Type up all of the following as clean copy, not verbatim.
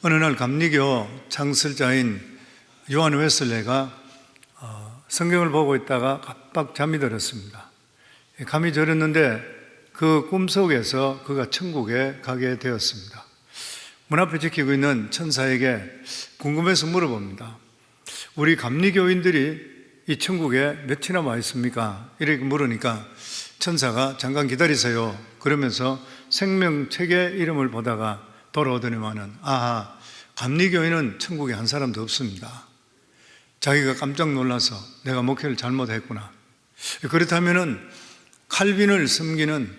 어느 날 감리교 창설자인 요한 웨슬레가 성경을 보고 있다가 깜빡 잠이 들었습니다. 감이 절었는데 그 꿈속에서 그가 천국에 가게 되었습니다. 문 앞에 지키고 있는 천사에게 궁금해서 물어봅니다. 우리 감리교인들이 이 천국에 몇이나 와 있습니까? 이렇게 물으니까 천사가 잠깐 기다리세요 그러면서 생명책의 이름을 보다가 돌아오더니만은 감리교인은 천국에 한 사람도 없습니다. 자기가 깜짝 놀라서 내가 목회를 잘못했구나. 그렇다면은 칼빈을 섬기는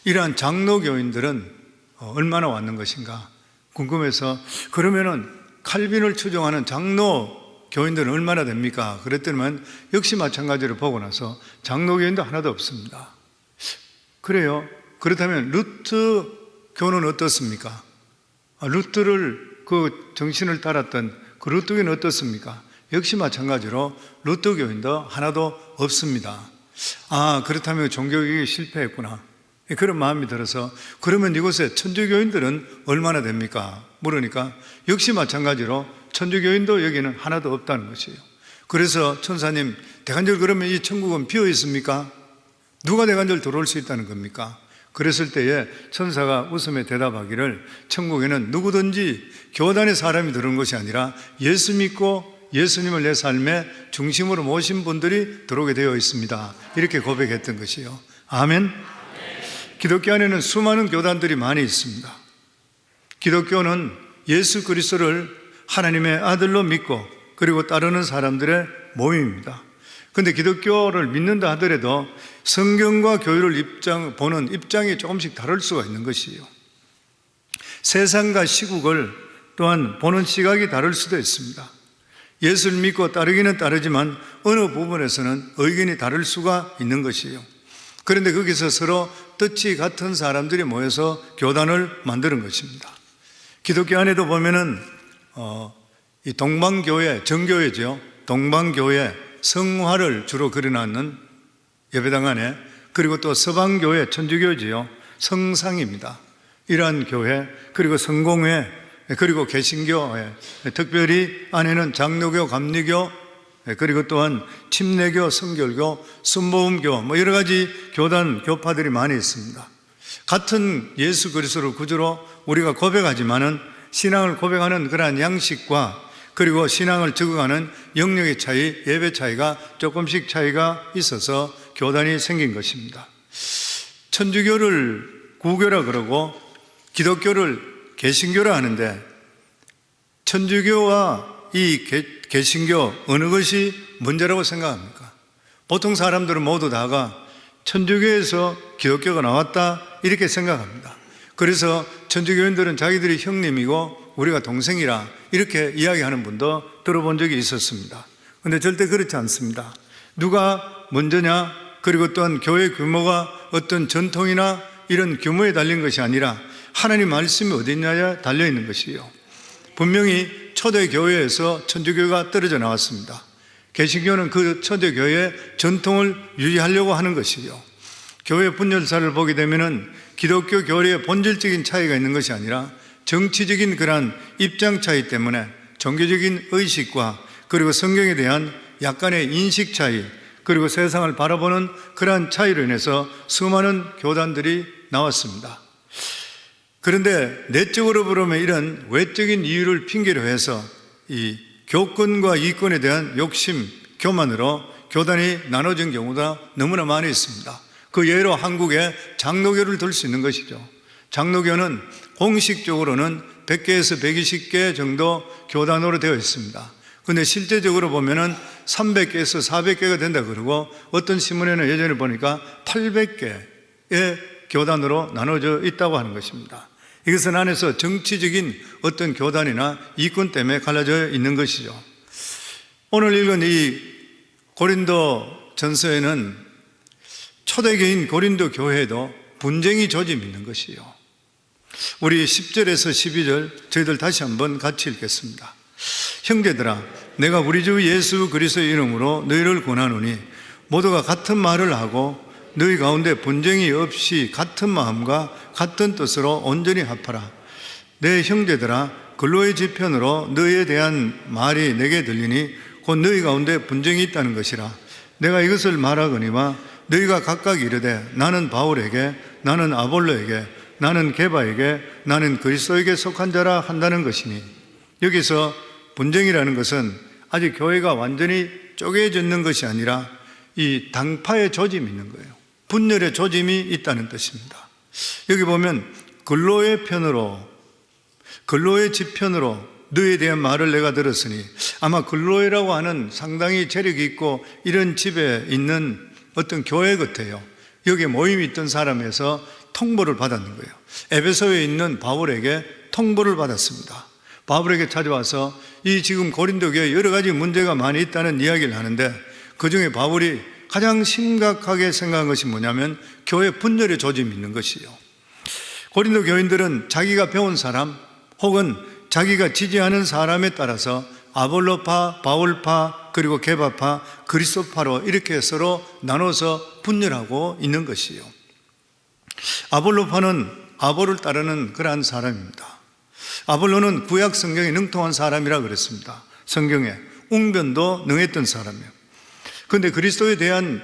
이러한 장로교인들은 얼마나 왔는 것인가 궁금해서 그러면은 칼빈을 추종하는 장로교인들은 얼마나 됩니까? 그랬더니만 역시 마찬가지로 보고 나서 장로교인도 하나도 없습니다. 그래요? 그렇다면 루트 교는 어떻습니까? 루트를 그 정신을 따랐던 그 루트교는 어떻습니까? 역시 마찬가지로 루트교인도 하나도 없습니다. 그렇다면 종교개혁이 실패했구나. 그런 마음이 들어서 그러면 이곳에 천주교인들은 얼마나 됩니까? 물으니까 역시 마찬가지로 천주교인도 여기는 하나도 없다는 것이에요. 그래서 천사님, 대관절 그러면 이 천국은 비어 있습니까? 누가 대관절 들어올 수 있다는 겁니까? 그랬을 때에 천사가 웃음에 대답하기를 천국에는 누구든지 교단의 사람이 들어온 것이 아니라 예수 믿고 예수님을 내 삶의 중심으로 모신 분들이 들어오게 되어 있습니다. 이렇게 고백했던 것이요. 아멘. 기독교 안에는 수많은 교단들이 많이 있습니다. 기독교는 예수 그리스도를 하나님의 아들로 믿고 그리고 따르는 사람들의 모임입니다. 그런데 기독교를 믿는다 하더라도 성경과 교회를 보는 입장이 조금씩 다를 수가 있는 것이에요. 세상과 시국을 또한 보는 시각이 다를 수도 있습니다. 예수를 믿고 따르기는 따르지만 어느 부분에서는 의견이 다를 수가 있는 것이에요. 그런데 거기서 서로 뜻이 같은 사람들이 모여서 교단을 만드는 것입니다. 기독교 안에도 보면은 이 동방교회, 정교회죠. 동방교회 성화를 주로 그려놨는 예배당 안에, 그리고 또 서방교회, 천주교지요. 성상입니다. 이러한 교회, 그리고 성공회, 그리고 개신교회, 특별히 안에는 장로교, 감리교, 그리고 또한 침례교, 성결교, 순복음교, 여러 가지 교단, 교파들이 많이 있습니다. 같은 예수 그리스도를 구주로 우리가 고백하지만은 신앙을 고백하는 그러한 양식과 그리고 신앙을 적응하는 영역의 차이, 예배 차이가 조금씩 차이가 있어서 교단이 생긴 것입니다. 천주교를 구교라 그러고 기독교를 개신교라 하는데 천주교와 이 개신교 어느 것이 문제라고 생각합니까? 보통 사람들은 모두 다가 천주교에서 기독교가 나왔다 이렇게 생각합니다. 그래서 천주교인들은 자기들이 형님이고 우리가 동생이라 이렇게 이야기하는 분도 들어본 적이 있었습니다. 그런데 절대 그렇지 않습니다. 누가 먼저냐, 그리고 또한 교회 규모가 어떤 전통이나 이런 규모에 달린 것이 아니라 하나님 말씀이 어디 있냐에 달려 있는 것이에요. 분명히 초대교회에서 천주교가 떨어져 나왔습니다. 개신교는 그 초대교회의 전통을 유지하려고 하는 것이에요. 교회 분열사를 보게 되면은 기독교 교리의 본질적인 차이가 있는 것이 아니라 정치적인 그러한 입장 차이 때문에 종교적인 의식과 그리고 성경에 대한 약간의 인식 차이, 그리고 세상을 바라보는 그러한 차이로 인해서 수많은 교단들이 나왔습니다. 그런데 내적으로 보면 이런 외적인 이유를 핑계로 해서 이 교권과 이권에 대한 욕심, 교만으로 교단이 나눠진 경우가 너무나 많이 있습니다. 그 예로 한국에 장로교를 들 수 있는 것이죠. 장로교는 공식적으로는 100개에서 120개 정도 교단으로 되어 있습니다. 그런데 실제적으로 보면은 300개에서 400개가 된다 그러고 어떤 신문에는 예전에 보니까 800개의 교단으로 나눠져 있다고 하는 것입니다. 이것은 안에서 정치적인 어떤 교단이나 이권 때문에 갈라져 있는 것이죠. 오늘 읽은 이 고린도 전서에는 초대교인 고린도 교회에도 분쟁이 조짐이 있는 것이요. 우리 10절에서 12절 저희들 다시 한번 같이 읽겠습니다. 형제들아, 내가 우리 주 예수 그리스도의 이름으로 너희를 권하노니 모두가 같은 말을 하고 너희 가운데 분쟁이 없이 같은 마음과 같은 뜻으로 온전히 합하라. 내 형제들아, 근로의 지편으로 너희에 대한 말이 내게 들리니 곧 너희 가운데 분쟁이 있다는 것이라. 내가 이것을 말하거니와 너희가 각각 이르되 나는 바울에게, 나는 아볼로에게, 나는 게바에게, 나는 그리스도에게 속한 자라 한다는 것이니, 여기서 분쟁이라는 것은 아직 교회가 완전히 쪼개졌는 것이 아니라 이 당파의 조짐이 있는 거예요. 분열의 조짐이 있다는 뜻입니다. 여기 보면 근로의 편으로, 근로의 지편으로 너희에 대한 말을 내가 들었으니, 아마 근로회라고 하는 상당히 재력이 있고 이런 집에 있는 어떤 교회 같아요. 여기에 모임이 있던 사람에서 통보를 받았는 거예요. 에베소에 있는 바울에게 통보를 받았습니다. 바울에게 찾아와서 이 지금 고린도 교회에 여러 가지 문제가 많이 있다는 이야기를 하는데, 그 중에 바울이 가장 심각하게 생각한 것이 뭐냐면 교회 분열의 조짐이 있는 것이요. 고린도 교인들은 자기가 배운 사람 혹은 자기가 지지하는 사람에 따라서 아볼로파, 바울파, 그리고 게바파, 그리스도파로 이렇게 서로 나눠서 분열하고 있는 것이요. 아볼로파는 아볼을 따르는 그러한 사람입니다. 아볼로는 구약 성경에 능통한 사람이라 그랬습니다. 성경에 웅변도 능했던 사람이에요. 그런데 그리스도에 대한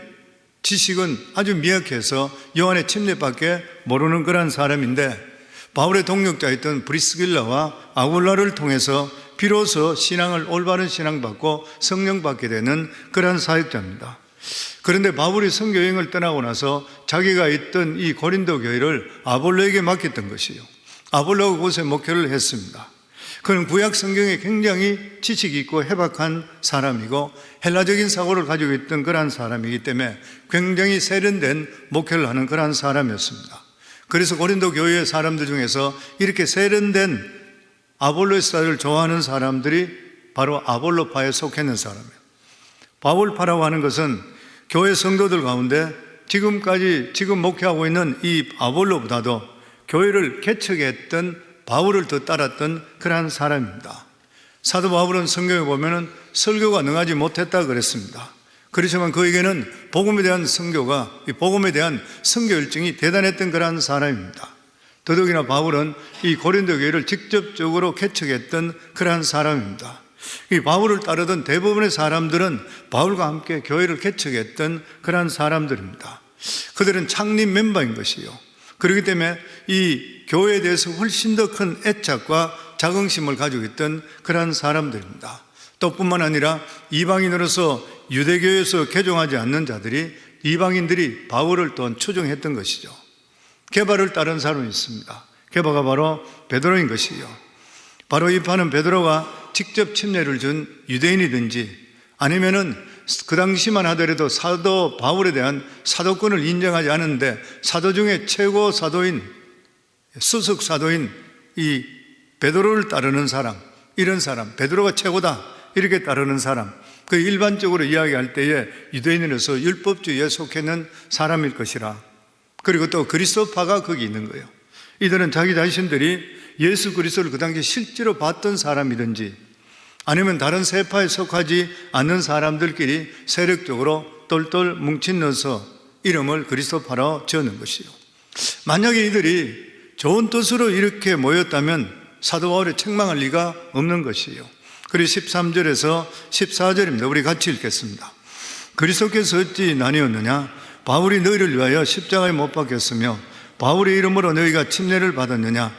지식은 아주 미약해서 요한의 침례밖에 모르는 그러한 사람인데, 바울의 동력자였던 브리스길라와 아굴라를 통해서 비로소 신앙을, 올바른 신앙 받고 성령 받게 되는 그러한 사역자입니다. 그런데 바울이 선교여행을 떠나고 나서 자기가 있던 이 고린도 교회를 아볼로에게 맡겼던 것이요. 아볼로가 그곳에 목회를 했습니다. 그는 구약 성경에 굉장히 지식이 있고 해박한 사람이고 헬라적인 사고를 가지고 있던 그러한 사람이기 때문에 굉장히 세련된 목회를 하는 그러한 사람이었습니다. 그래서 고린도 교회의 사람들 중에서 이렇게 세련된 아볼로의 스타일을 좋아하는 사람들이 바로 아볼로파에 속했는 사람이에요. 바울파라고 하는 것은 교회 성도들 가운데 지금 목회하고 있는 이 아볼로보다도 교회를 개척했던 바울을 더 따랐던 그러한 사람입니다. 사도 바울은 성경에 보면은 설교가 능하지 못했다 그랬습니다. 그렇지만 그에게는 복음에 대한 복음에 대한 선교 열정이 대단했던 그러한 사람입니다. 더더욱이나 바울은 이 고린도 교회를 직접적으로 개척했던 그러한 사람입니다. 이 바울을 따르던 대부분의 사람들은 바울과 함께 교회를 개척했던 그러한 사람들입니다. 그들은 창립 멤버인 것이요. 그렇기 때문에 이 교회에 대해서 훨씬 더 큰 애착과 자긍심을 가지고 있던 그러한 사람들입니다. 또 뿐만 아니라 이방인으로서 유대교에서 개종하지 않는 자들이, 이방인들이 바울을 또한 추종했던 것이죠. 게바를 따른 사람이 있습니다. 게바가 바로 베드로인 것이요. 바로 이 파는 베드로가 직접 침례를 준 유대인이든지 아니면은 그 당시만 하더라도 사도 바울에 대한 사도권을 인정하지 않은데 사도 중에 최고 사도인, 수석 사도인 이 베드로를 따르는 사람, 이런 사람, 베드로가 최고다 이렇게 따르는 사람, 그 일반적으로 이야기할 때에 유대인으로서 율법주의에 속했는 사람일 것이라. 그리고 또 그리스도파가 거기 있는 거예요. 이들은 자기 자신들이 예수 그리스도를 그 당시에 실제로 봤던 사람이든지 아니면 다른 세파에 속하지 않는 사람들끼리 세력적으로 똘똘 뭉친넣어서 이름을 그리스도파로 지었는 것이요. 만약에 이들이 좋은 뜻으로 이렇게 모였다면 사도 바울이 책망할 리가 없는 것이요. 그리고 13절에서 14절입니다. 우리 같이 읽겠습니다. 그리스도께서 어찌 나뉘었느냐? 바울이 너희를 위하여 십자가에 못 박혔으며 바울의 이름으로 너희가 침례를 받았느냐?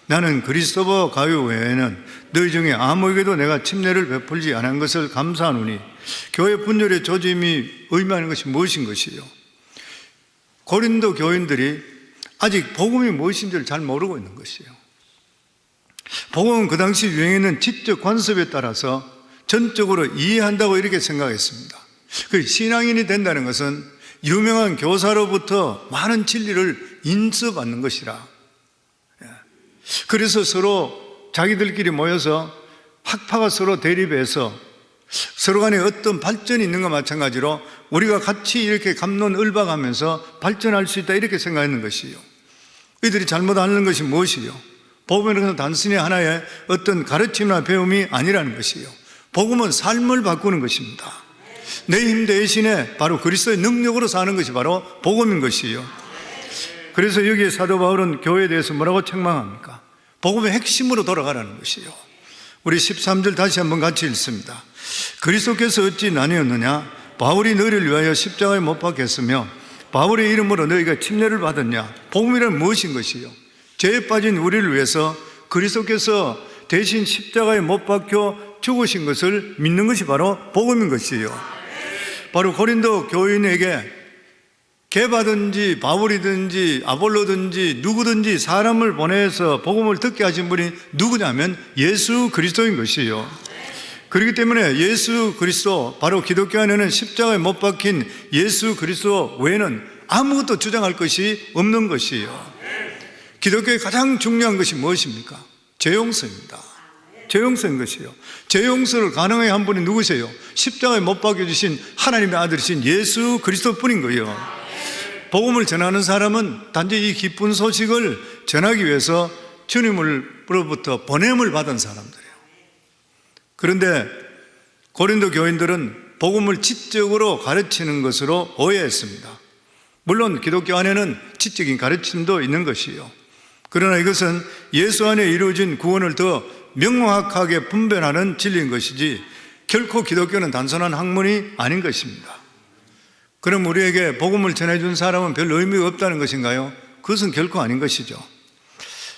나는 그리스도와 가요 외에는 너희 중에 아무에게도 내가 침례를 베풀지 않은 것을 감사하노니. 교회 분열의 조짐이 의미하는 것이 무엇인 것이요? 고린도 교인들이 아직 복음이 무엇인지를 잘 모르고 있는 것이에요. 복음은 그 당시 유행했는 지적 관습에 따라서 전적으로 이해한다고 이렇게 생각했습니다. 신앙인이 된다는 것은 유명한 교사로부터 많은 진리를 인수받는 것이라. 그래서 서로 자기들끼리 모여서 학파가 서로 대립해서 서로 간에 어떤 발전이 있는 것과 마찬가지로 우리가 같이 이렇게 갑론을박하면서 발전할 수 있다 이렇게 생각하는 것이요. 이들이 잘못 아는 것이 무엇이요? 복음은 단순히 하나의 어떤 가르침이나 배움이 아니라는 것이요. 복음은 삶을 바꾸는 것입니다. 내 힘 대신에 바로 그리스도의 능력으로 사는 것이 바로 복음인 것이요. 그래서 여기에 사도 바울은 교회에 대해서 뭐라고 책망합니까? 복음의 핵심으로 돌아가라는 것이요. 우리 13절 다시 한번 같이 읽습니다. 그리스도께서 어찌 나뉘었느냐? 바울이 너희를 위하여 십자가에 못 박혔으며 바울의 이름으로 너희가 침례를 받았냐? 복음이란 무엇인 것이요? 죄에 빠진 우리를 위해서 그리스도께서 대신 십자가에 못 박혀 죽으신 것을 믿는 것이 바로 복음인 것이요. 바로 고린도 교인에게 게바든지 바울이든지 아볼로든지 누구든지 사람을 보내서 복음을 듣게 하신 분이 누구냐면 예수 그리스도인 것이요. 그렇기 때문에 예수 그리스도, 바로 기독교 안에는 십자가에 못 박힌 예수 그리스도 외에는 아무것도 주장할 것이 없는 것이요. 기독교의 가장 중요한 것이 무엇입니까? 죄 용서입니다. 죄 용서인 것이요. 죄 용서를 가능하게 한 분이 누구세요? 십자가에 못 박혀주신 하나님의 아들이신 예수 그리스도뿐인 거예요. 복음을 전하는 사람은 단지 이 기쁜 소식을 전하기 위해서 주님으로부터 보냄을 받은 사람들이에요. 그런데 고린도 교인들은 복음을 지적으로 가르치는 것으로 오해했습니다. 물론 기독교 안에는 지적인 가르침도 있는 것이요. 그러나 이것은 예수 안에 이루어진 구원을 더 명확하게 분별하는 진리인 것이지 결코 기독교는 단순한 학문이 아닌 것입니다. 그럼 우리에게 복음을 전해준 사람은 별 의미가 없다는 것인가요? 그것은 결코 아닌 것이죠.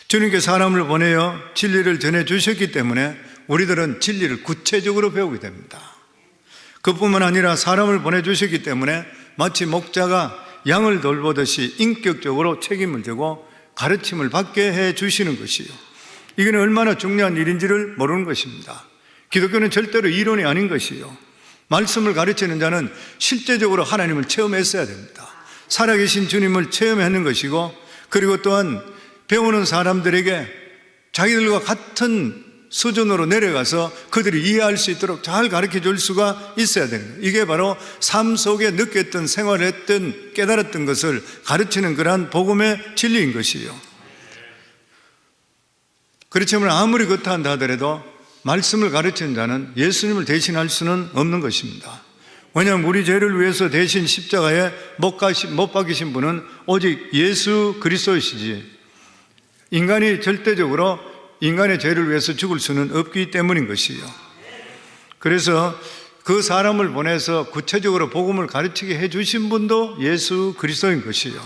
주님께 사람을 보내어 진리를 전해주셨기 때문에 우리들은 진리를 구체적으로 배우게 됩니다. 그뿐만 아니라 사람을 보내주셨기 때문에 마치 목자가 양을 돌보듯이 인격적으로 책임을 지고 가르침을 받게 해주시는 것이요. 이게 얼마나 중요한 일인지를 모르는 것입니다. 기독교는 절대로 이론이 아닌 것이요. 말씀을 가르치는 자는 실제적으로 하나님을 체험했어야 됩니다. 살아계신 주님을 체험하는 것이고, 그리고 또한 배우는 사람들에게 자기들과 같은 수준으로 내려가서 그들이 이해할 수 있도록 잘 가르쳐 줄 수가 있어야 되는 거예요. 이게 바로 삶 속에 느꼈던, 생활했던, 깨달았던 것을 가르치는 그러한 복음의 진리인 것이에요. 그렇지만 아무리 그렇다 하더라도 말씀을 가르치는 자는 예수님을 대신할 수는 없는 것입니다. 왜냐하면 우리 죄를 위해서 대신 십자가에 못 박이신 분은 오직 예수 그리스도이시지, 인간이 절대적으로 인간의 죄를 위해서 죽을 수는 없기 때문인 것이에요. 그래서 그 사람을 보내서 구체적으로 복음을 가르치게 해주신 분도 예수 그리스도인 것이에요.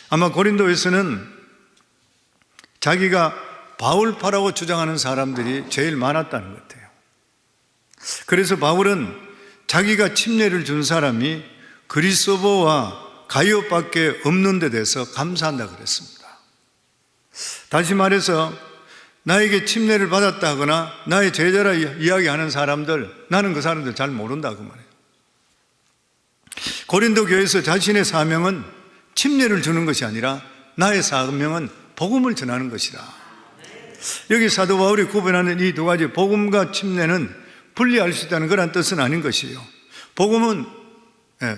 아마 고린도에서는 자기가 바울파라고 주장하는 사람들이 제일 많았다는 것 같아요. 그래서 바울은 자기가 침례를 준 사람이 그리스도와 가이오밖에 없는 데 대해서 감사한다 그랬습니다. 다시 말해서 나에게 침례를 받았다거나 나의 제자라 이야기하는 사람들, 나는 그 사람들 잘 모른다 그 말이에요. 고린도 교회에서 자신의 사명은 침례를 주는 것이 아니라 나의 사명은 복음을 전하는 것이다. 여기 사도 바울이 구분하는 이 두 가지, 복음과 침례는 분리할 수 있다는 그런 뜻은 아닌 것이에요. 복음은,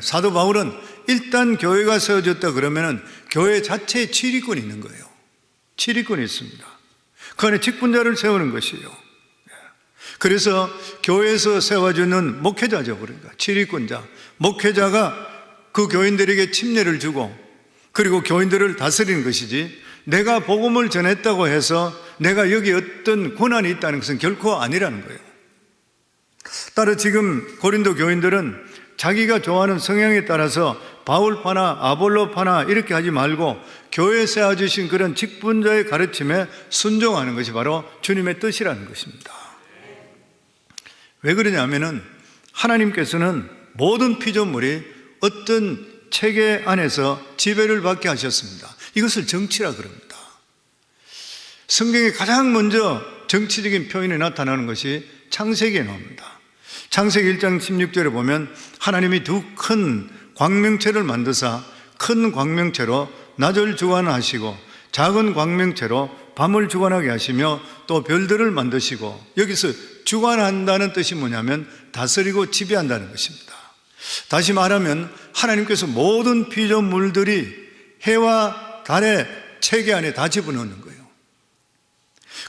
사도 바울은 일단 교회가 세워졌다 그러면 교회 자체에 치리권이 있는 거예요. 치리권이 있습니다. 그 안에 직분자를 세우는 것이에요. 그래서 교회에서 세워주는 목회자죠. 그러니까 치리권자, 목회자가 그 교인들에게 침례를 주고 그리고 교인들을 다스리는 것이지, 내가 복음을 전했다고 해서 내가 여기 어떤 권한이 있다는 것은 결코 아니라는 거예요. 따라 지금 고린도 교인들은 자기가 좋아하는 성향에 따라서 바울파나 아볼로파나 이렇게 하지 말고 교회에 세워주신 그런 직분자의 가르침에 순종하는 것이 바로 주님의 뜻이라는 것입니다. 왜 그러냐면은 하나님께서는 모든 피조물이 어떤 체계 안에서 지배를 받게 하셨습니다. 이것을 정치라 그럽니다. 성경에 가장 먼저 정치적인 표현이 나타나는 것이 창세기에 나옵니다. 창세기 1장 16절에 보면 하나님이 두 큰 광명체를 만드사 큰 광명체로 낮을 주관하시고 작은 광명체로 밤을 주관하게 하시며 또 별들을 만드시고, 여기서 주관한다는 뜻이 뭐냐면 다스리고 지배한다는 것입니다. 다시 말하면 하나님께서 모든 피조물들이 해와 달의 체계 안에 다 집어넣는 거예요.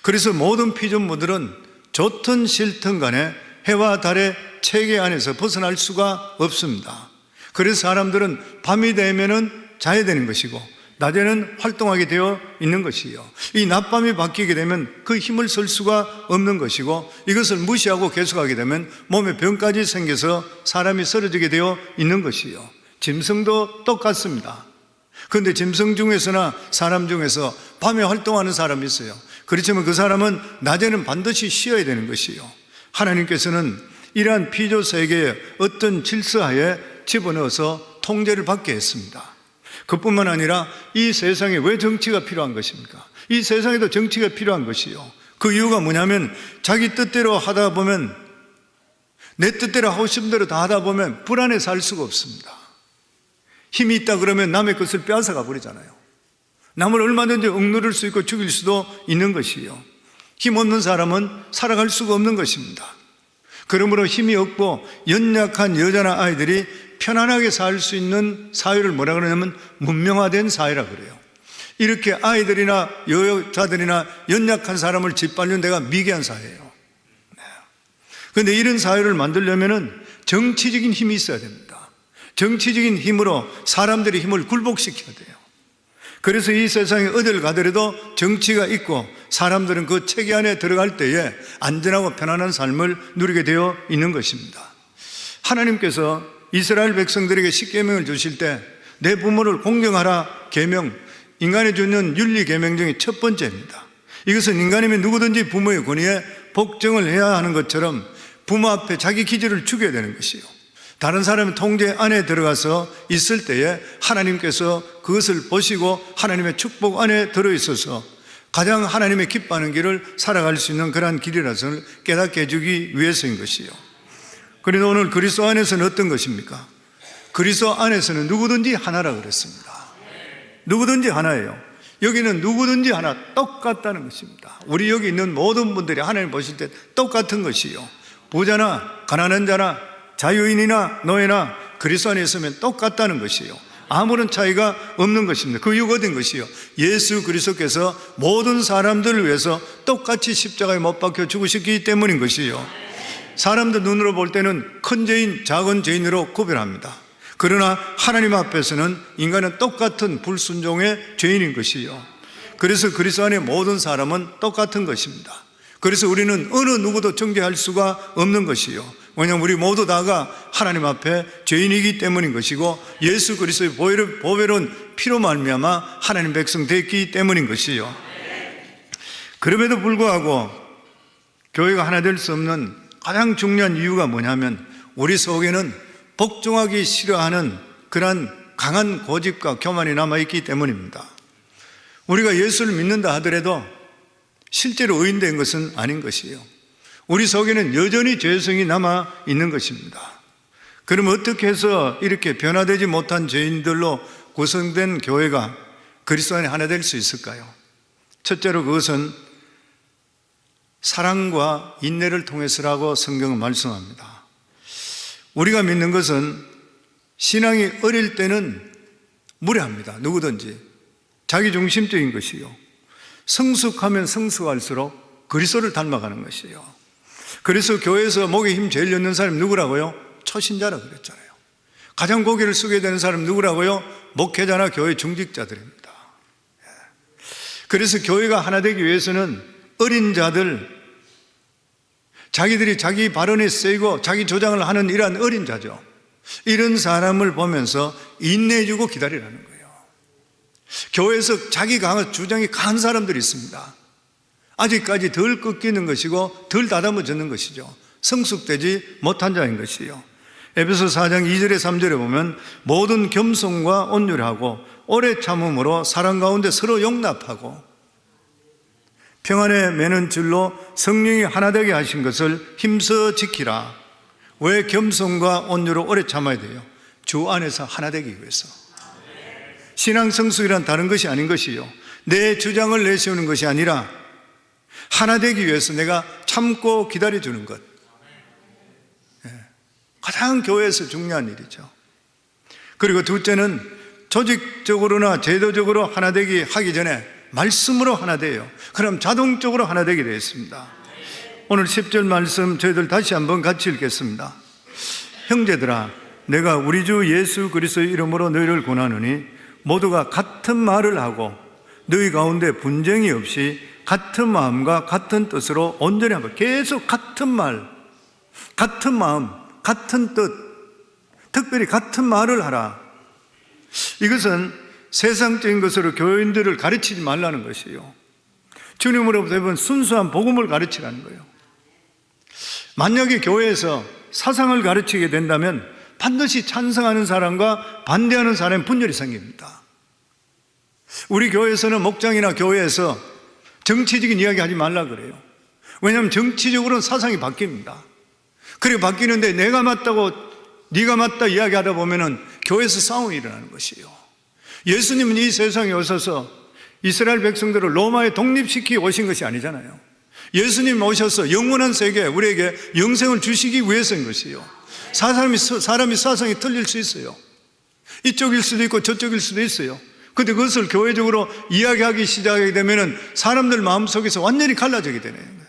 그래서 모든 피조물들은 좋든 싫든 간에 해와 달의 체계 안에서 벗어날 수가 없습니다. 그래서 사람들은 밤이 되면은 자야 되는 것이고 낮에는 활동하게 되어 있는 것이요. 이 낮밤이 바뀌게 되면 그 힘을 쓸 수가 없는 것이고, 이것을 무시하고 계속하게 되면 몸에 병까지 생겨서 사람이 쓰러지게 되어 있는 것이요. 짐승도 똑같습니다. 그런데 짐승 중에서나 사람 중에서 밤에 활동하는 사람이 있어요. 그렇지만 그 사람은 낮에는 반드시 쉬어야 되는 것이요. 하나님께서는 이러한 피조 세계의 어떤 질서하에 집어넣어서 통제를 받게 했습니다. 그뿐만 아니라 이 세상에 왜 정치가 필요한 것입니까? 이 세상에도 정치가 필요한 것이요. 그 이유가 뭐냐면 자기 뜻대로 하다 보면, 내 뜻대로 하고 싶은 대로 다 하다 보면 불안해 살 수가 없습니다. 힘이 있다 그러면 남의 것을 빼앗아가 버리잖아요. 남을 얼마든지 억누를 수 있고 죽일 수도 있는 것이요. 힘 없는 사람은 살아갈 수가 없는 것입니다. 그러므로 힘이 없고 연약한 여자나 아이들이 편안하게 살 수 있는 사회를 뭐라 그러냐면 문명화된 사회라 그래요. 이렇게 아이들이나 여자들이나 연약한 사람을 짓밟는 데가 미개한 사회예요. 그런데 이런 사회를 만들려면 정치적인 힘이 있어야 됩니다. 정치적인 힘으로 사람들의 힘을 굴복시켜야 돼요. 그래서 이 세상에 어딜 가더라도 정치가 있고 사람들은 그 체계 안에 들어갈 때에 안전하고 편안한 삶을 누리게 되어 있는 것입니다. 하나님께서 이스라엘 백성들에게 십계명을 주실 때 내 부모를 공경하라 계명, 인간에 주는 윤리 계명 중에 첫 번째입니다. 이것은 인간이면 누구든지 부모의 권위에 복종을 해야 하는 것처럼 부모 앞에 자기 기질을 죽여야 되는 것이요. 다른 사람의 통제 안에 들어가서 있을 때에 하나님께서 그것을 보시고 하나님의 축복 안에 들어있어서 가장 하나님의 기뻐하는 길을 살아갈 수 있는 그러한 길이라서 깨닫게 해주기 위해서인 것이요. 그런데 오늘 그리스도 안에서는 어떤 것입니까? 그리스도 안에서는 누구든지 하나라 그랬습니다. 누구든지 하나예요. 여기는 누구든지 하나 똑같다는 것입니다. 우리 여기 있는 모든 분들이 하나님 보실 때 똑같은 것이요. 부자나 가난한 자나 자유인이나 노예나 그리스도 안에 있으면 똑같다는 것이요. 아무런 차이가 없는 것입니다. 그 이유가 어떤 것이요? 예수 그리스도께서 모든 사람들을 위해서 똑같이 십자가에 못 박혀 죽으셨기 때문인 것이요. 사람들 눈으로 볼 때는 큰 죄인, 작은 죄인으로 구별합니다. 그러나 하나님 앞에서는 인간은 똑같은 불순종의 죄인인 것이요. 그래서 그리스도 안에 모든 사람은 똑같은 것입니다. 그래서 우리는 어느 누구도 정죄할 수가 없는 것이요. 왜냐하면 우리 모두 다가 하나님 앞에 죄인이기 때문인 것이고 예수 그리스도의 보배로운 피로 말미암아 하나님 백성 됐기 때문인 것이요. 그럼에도 불구하고 교회가 하나 될 수 없는 가장 중요한 이유가 뭐냐면 우리 속에는 복종하기 싫어하는 그러한 강한 고집과 교만이 남아있기 때문입니다. 우리가 예수를 믿는다 하더라도 실제로 의인된 것은 아닌 것이에요. 우리 속에는 여전히 죄성이 남아 있는 것입니다. 그럼 어떻게 해서 이렇게 변화되지 못한 죄인들로 구성된 교회가 그리스도 안에 하나 될 수 있을까요? 첫째로 그것은 사랑과 인내를 통해서라고 성경은 말씀합니다. 우리가 믿는 것은 신앙이 어릴 때는 무례합니다. 누구든지 자기중심적인 것이요. 성숙하면 성숙할수록 그리스도를 닮아가는 것이에요. 그래서 교회에서 목에 힘 제일 넣는 사람이 누구라고요? 초신자라 그랬잖아요. 가장 고개를 숙여야 되는 사람이 누구라고요? 목회자나 교회 중직자들입니다. 그래서 교회가 하나 되기 위해서는 어린 자들, 자기들이 자기 발언에 쓰이고 자기 조장을 하는 이러한 어린 자죠. 이런 사람을 보면서 인내해주고 기다리라는 거예요. 교회에서 자기 주장이 강한 사람들이 있습니다. 아직까지 덜 꺾이는 것이고 덜 다듬어지는 것이죠. 성숙되지 못한 자인 것이요. 에베소 4장 2절에 3절에 보면 모든 겸손과 온유하고 오래 참음으로 사랑 가운데 서로 용납하고 평안에 매는 줄로 성령이 하나 되게 하신 것을 힘써 지키라. 왜 겸손과 온유로 오래 참아야 돼요? 주 안에서 하나 되기 위해서. 신앙 성숙이란 다른 것이 아닌 것이요. 내 주장을 내세우는 것이 아니라 하나 되기 위해서 내가 참고 기다려주는 것. 가장 교회에서 중요한 일이죠. 그리고 둘째는 조직적으로나 제도적으로 하나 되기 하기 전에 말씀으로 하나 돼요. 그럼 자동적으로 하나 되게 되어 있습니다. 오늘 10절 말씀 저희들 다시 한번 같이 읽겠습니다. 형제들아, 내가 우리 주 예수 그리스도의 이름으로 너희를 권하노니 모두가 같은 말을 하고 너희 가운데 분쟁이 없이 같은 마음과 같은 뜻으로 온전히 하고, 계속 같은 말, 같은 마음, 같은 뜻, 특별히 같은 말을 하라. 이것은 세상적인 것으로 교인들을 가르치지 말라는 것이요, 주님으로부터 배운 순수한 복음을 가르치라는 거예요. 만약에 교회에서 사상을 가르치게 된다면 반드시 찬성하는 사람과 반대하는 사람의 분열이 생깁니다. 우리 교회에서는 목장이나 교회에서 정치적인 이야기 하지 말라 그래요. 왜냐하면 정치적으로는 사상이 바뀝니다. 그리고 바뀌는데 내가 맞다고 네가 맞다 이야기하다 보면은 교회에서 싸움이 일어나는 것이에요. 예수님은 이 세상에 오셔서 이스라엘 백성들을 로마에 독립시키고 오신 것이 아니잖아요. 예수님 오셔서 영원한 세계, 우리에게 영생을 주시기 위해서인 것이에요. 사람이 사상이 틀릴 수 있어요. 이쪽일 수도 있고 저쪽일 수도 있어요. 그런데 그것을 교회적으로 이야기하기 시작하게 되면 사람들 마음속에서 완전히 갈라지게 되는 거예요.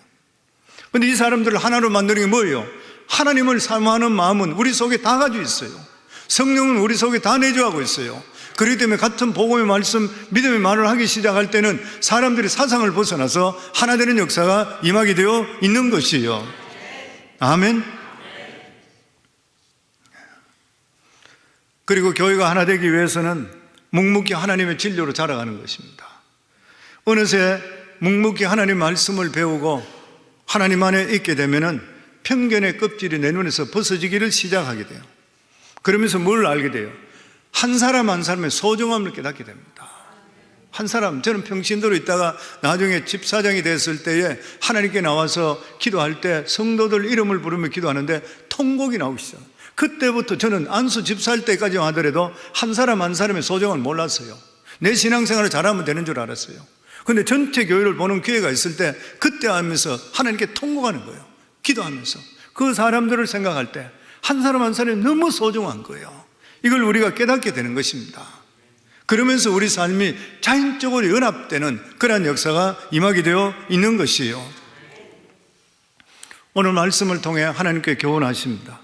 그런데 이 사람들을 하나로 만드는 게 뭐예요? 하나님을 사모하는 마음은 우리 속에 다 가지고 있어요. 성령은 우리 속에 다 내주하고 있어요. 그렇기 때문에 같은 복음의 말씀, 믿음의 말을 하기 시작할 때는 사람들이 사상을 벗어나서 하나 되는 역사가 임하게 되어 있는 것이에요. 아멘. 그리고 교회가 하나 되기 위해서는 묵묵히 하나님의 진리로 자라가는 것입니다. 어느새 묵묵히 하나님 말씀을 배우고 하나님 안에 있게 되면은 편견의 껍질이 내 눈에서 벗어지기를 시작하게 돼요. 그러면서 뭘 알게 돼요? 한 사람 한 사람의 소중함을 깨닫게 됩니다. 한 사람, 저는 평신도로 있다가 나중에 집사장이 됐을 때에 하나님께 나와서 기도할 때 성도들 이름을 부르며 기도하는데 통곡이 나오기 시작해요. 그때부터 저는 안수 집사할 때까지 하더라도 한 사람 한 사람의 소중함을 몰랐어요. 내 신앙생활을 잘하면 되는 줄 알았어요. 그런데 전체 교회를 보는 기회가 있을 때 그때 하면서 하나님께 통곡하는 거예요. 기도하면서 그 사람들을 생각할 때 한 사람 한 사람이 너무 소중한 거예요. 이걸 우리가 깨닫게 되는 것입니다. 그러면서 우리 삶이 자연적으로 연합되는 그러한 역사가 임하게 되어 있는 것이에요. 오늘 말씀을 통해 하나님께 교훈하십니다.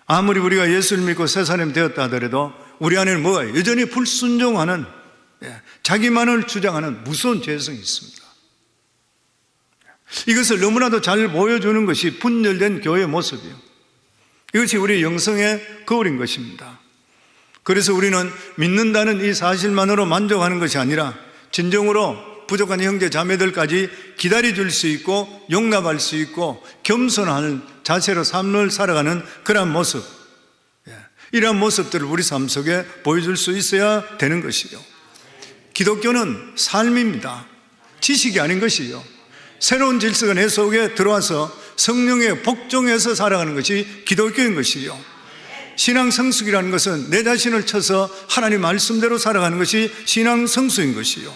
아무리 우리가 예수를 믿고 새 사람이 되었다 하더라도 우리 안에는 뭐가 여전히 불순종하는, 자기만을 주장하는 무서운 죄성이 있습니다. 이것을 너무나도 잘 보여주는 것이 분열된 교회의 모습이에요. 이것이 우리 영성의 거울인 것입니다. 그래서 우리는 믿는다는 이 사실만으로 만족하는 것이 아니라 진정으로 부족한 형제 자매들까지 기다려줄 수 있고 용납할 수 있고 겸손하는 자세로 삶을 살아가는 그러한 모습, 이러한 모습들을 우리 삶 속에 보여줄 수 있어야 되는 것이요. 기독교는 삶입니다. 지식이 아닌 것이요. 새로운 질서가 내 속에 들어와서 성령에 복종해서 살아가는 것이 기독교인 것이요. 신앙 성숙이라는 것은 내 자신을 쳐서 하나님 말씀대로 살아가는 것이 신앙 성숙인 것이요.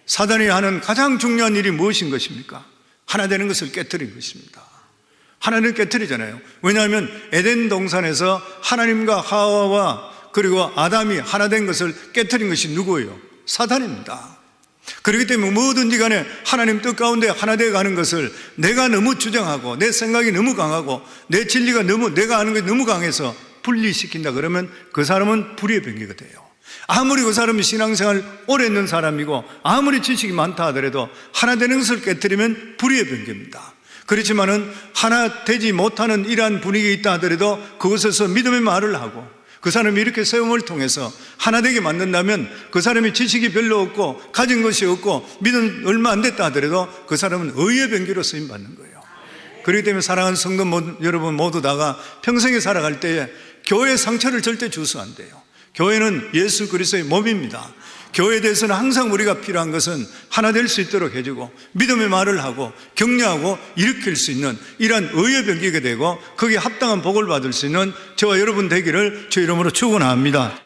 사단이 하는 가장 중요한 일이 무엇인 것입니까? 하나 되는 것을 깨트린 것입니다. 하나님을 깨트리잖아요. 왜냐하면 에덴 동산에서 하나님과 하와와 그리고 아담이 하나 된 것을 깨트린 것이 누구예요? 사단입니다. 그렇기 때문에 뭐든지 간에 하나님 뜻 가운데 하나 되어 가는 것을 내가 너무 주장하고 내 생각이 너무 강하고 내 진리가 너무 내가 아는 것이 너무 강해서 분리시킨다 그러면 그 사람은 불의의 병기가 돼요. 아무리 그 사람이 신앙생활 오래 했는 사람이고 아무리 지식이 많다 하더라도 하나 되는 것을 깨뜨리면 불의의 병기입니다. 그렇지만은 하나 되지 못하는 이러한 분위기가 있다 하더라도 그곳에서 믿음의 말을 하고 그 사람이 이렇게 세움을 통해서 하나 되게 만든다면 그 사람이 지식이 별로 없고 가진 것이 없고 믿음 얼마 안 됐다 하더라도 그 사람은 의의 병기로 쓰임받는 거예요. 그렇기 때문에 사랑하는 성도 여러분 모두 다가 평생에 살아갈 때에 교회의 상처를 절대 주서 안 돼요. 교회는 예수 그리스도의 몸입니다. 교회에 대해서는 항상 우리가 필요한 것은 하나 될 수 있도록 해주고 믿음의 말을 하고 격려하고 일으킬 수 있는 이러한 의의 병기가 되고 거기에 합당한 복을 받을 수 있는 저와 여러분 되기를 주 이름으로 축원합니다.